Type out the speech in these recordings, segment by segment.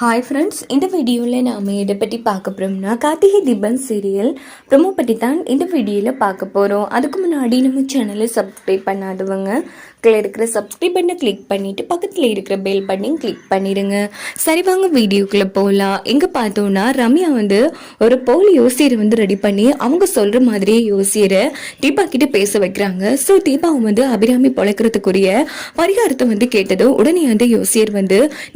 Hi friends, இந்த வீடியோவில் நாம் இதை பற்றி பார்க்க போகிறோம்னா கார்த்திகை தீபம் சீரியல் ப்ரொமோ பற்றி தான் இந்த வீடியோவில் பார்க்க போகிறோம். அதுக்கு முன்னாடி நம்ம சேனலை சப்ஸ்கிரைப் பண்ணாதவங்க கீழே இருக்கிற சப்ஸ்கிரைப் பண்ணை கிளிக் பண்ணிவிட்டு பக்கத்தில் இருக்கிற பெல் பட்டனையும் கிளிக் பண்ணிடுங்க. சரி வாங்க வீடியோக்குள்ளே போகலாம். எங்கே பார்த்தோன்னா ரம்யா ஒரு போலி யோசியரை ரெடி பண்ணி அவங்க சொல்கிற மாதிரியே யோசியரை தீபா கிட்ட பேச வைக்கிறாங்க. ஸோ தீபா அபிராமி பொழைக்கிறதுக்குரிய பரிகாரத்தை கேட்டதும் உடனே யோசியர்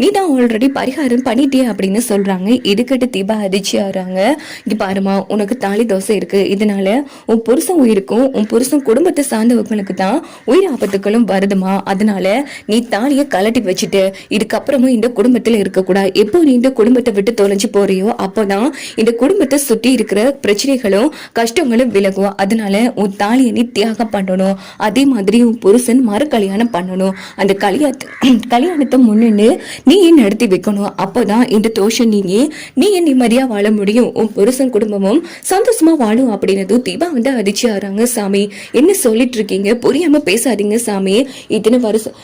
நீ தான் ஆல்ரெடி பரிகாரம் பண்ணிட்டே அப்படின்னு சொல்றாங்க. இதுக்கிட்ட தீபா அதிர்ச்சி ஆறாங்க. இது பாருமா, உனக்கு தாலி தோசை இருக்கு, இதனால உன் புருஷன் உயிருக்கும் உன் புருஷன் குடும்பத்தை சார்ந்தவங்களுக்கு தான் உயிர் ஆபத்துக்களும் வருதுமா. அதனால நீ தாலியை கலட்டி வச்சுட்டு இதுக்கப்புறமும் இந்த குடும்பத்துல இருக்கக்கூடாது. எப்போ நீ இந்த குடும்பத்தை விட்டு தொலைஞ்சு போறியோ அப்போதான் இந்த குடும்பத்தை சுற்றி இருக்கிற பிரச்சனைகளும் கஷ்டங்களும் விலகும். அதனால உன் தாலியை நீ தியாகம் பண்ணணும். அதே மாதிரி உன் புருஷன் மறு கல்யாணம் பண்ணணும். அந்த கல்யாணத்தை முன்னின்னு நீ நடத்தி வைக்கணும். அப்போதான் இந்த தோஷம் நீ நிம்மதியா வாழ முடியும். உன் புருஷன் குடும்பமும் சந்தோஷமா வாழும் அப்படின்னது தீபா அதிர்ச்சி ஆறாங்க. சாமி, என்ன சொல்லிட்டு இருக்கீங்க? புரியாம பேசாதீங்க சாமி. இத்தனை வருஷம்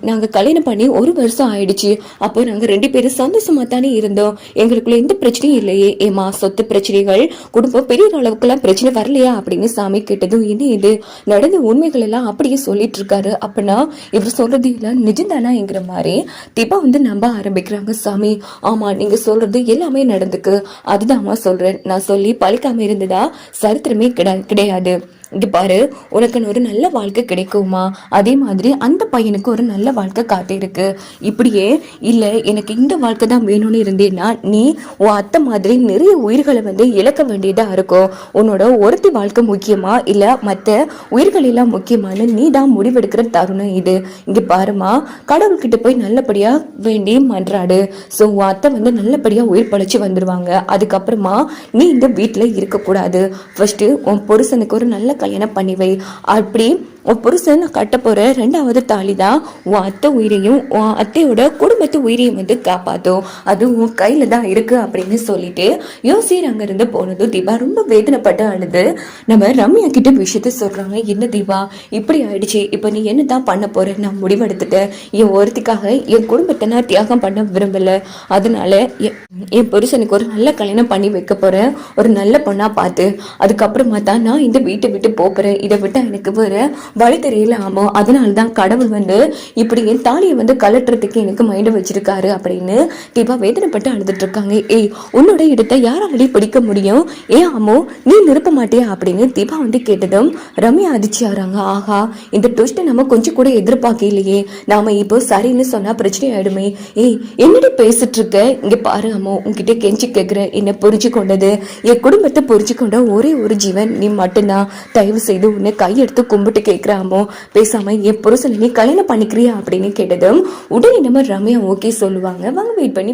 நாங்க கல்யாணம் பண்ணி 1 வருஷம் ஆயிடுச்சு. அப்போ நாங்க 2 பேரும் சந்தோஷமா தானே இருந்தோம். எங்களுக்குள்ள எந்த பிரச்சனையும் இல்லையே. ஏமா, சொத்து பிரச்சனைகள் குடும்பம் பெரிய அளவுக்குலாம் பிரச்சனை வரலையா அப்படின்னு சாமி கேட்டதும் என்ன இது நடந்த உண்மைகள் எல்லாம் அப்படியே சொல்லிட்டு இருக்காரு. அப்படின்னா இவர் சொல்றது எல்லாம் நிஜம்தானாங்கிற மாதிரி தீபா நம்ப ஆரம்பிக்கிறாங்க. சாமி, ஆமா, நீங்க சொல்றது எல்லாமே நடந்துக்கு. அதுதான்மா சொல்றேன். நான் சொல்லி பழிக்காம இருந்ததா சரித்திரமே கிடையாது. இங்க பாரு, உனக்கு ஒரு நல்ல வாழ்க்கை கிடைக்குமா? அதே மாதிரி அந்த பையனுக்கு ஒரு நல்ல வாழ்க்கை காட்டிருக்கு. இப்படியே இல்லை எனக்கு இந்த வாழ்க்கை தான் வேணும்னு இருந்தேன்னா நீ உன் அத்தை மாதிரி நிறைய உயிர்களை இழக்க வேண்டியதா இருக்கும். உன்னோட ஒருத்தி வாழ்க்கை முக்கியமா இல்ல மற்ற உயிர்கள் எல்லாம் முக்கியமான நீ தான் முடிவெடுக்கிற தருணம் இது. இங்க பாருமா, கடவுள்கிட்ட போய் நல்லபடியா வேண்டி மன்றாடு. ஸோ உன் அத்தை நல்லபடியா உயிர் பழிச்சு வந்துருவாங்க. அதுக்கப்புறமா நீ இந்த வீட்டுல இருக்கக்கூடாது. ஃபர்ஸ்ட் உன் புருஷனுக்கு ஒரு நல்ல கல்யாணம் பண்ணி வை. அப்படி உன் புருஷன் கட்ட போற 2வது தாலி தான் உன் அத்தை உயிரையும் உன் அத்தையோட குடும்பத்து உயிரையும் காப்பாத்தும். அது உன் கையில தான் இருக்கு அப்படின்னு சொல்லிட்டு யோசிர் அங்க இருந்து போனதும் தீபா ரொம்ப வேதனைப்பட்டு அழுது நம்ம ரம்யா கிட்ட விஷயத்த சொல்றாங்க. என்ன தீபா, இப்படி ஆயிடுச்சு, இப்ப நீ என்னதான் பண்ண போற? நான் முடிவெடுத்துட்டேன். என் ஒருத்திக்காக என் குடும்பத்தை நான் தியாகம் பண்ண விரும்பல. அதனால என் புருஷனுக்கு ஒரு நல்ல கல்யாணம் பண்ணி வைக்க போறேன், ஒரு நல்ல பொண்ணா பார்த்து. அதுக்கப்புறமா தான் நான் இந்த வீட்டை விட்டு போறேன். இதை விட்டா எனக்கு வேற வழி தெரியல. ஆமா, அதனாலதான் கடவுள் இப்படி என் தாலியை கலட்டுறதுக்கு எனக்கு மைண்ட் வச்சிருக்காரு அப்படின்னு தீபா வேதனைப்பட்டு அழுதுட்டு இருக்காங்க. ஏய், உன்னோட இடத்தை யாராலே பிடிக்க முடியும்? ஏன் ஆமோ, நீ நிரப்ப மாட்டியா அப்படின்னு தீபா கேட்டதும் ரம்யா அதிர்ச்சி ஆறாங்க. ஆஹா, இந்த ட்விஸ்ட்டை நம்ம கொஞ்சம் கூட எதிர்பார்க்கலையே. நாம இப்போ சரின்னு சொன்னா பிரச்சனை ஆயிடுமே. ஏய், என்னடி பேசிட்டு இருக்க? இங்க பாரு அம்மோ, உன்கிட்ட கெஞ்சி கேட்கிற, என்ன புரிஞ்சு கொண்டது என் குடும்பத்தை புரிஞ்சு கொண்ட ஒரே ஒரு ஜீவன் நீ மட்டும்தான். தயவு செய்து உன்னை கையெடுத்து கும்பிட்டு கேட்கிறாமோ, பேசாம என் புருஷனை நீ கல்யாணம் பண்ணிக்கிறியா அப்படின்னு கேட்டதும் உடனே நம்ம ரம்யா ஓகே சொல்லுவாங்க. வாங்க வெயிட் பண்ணி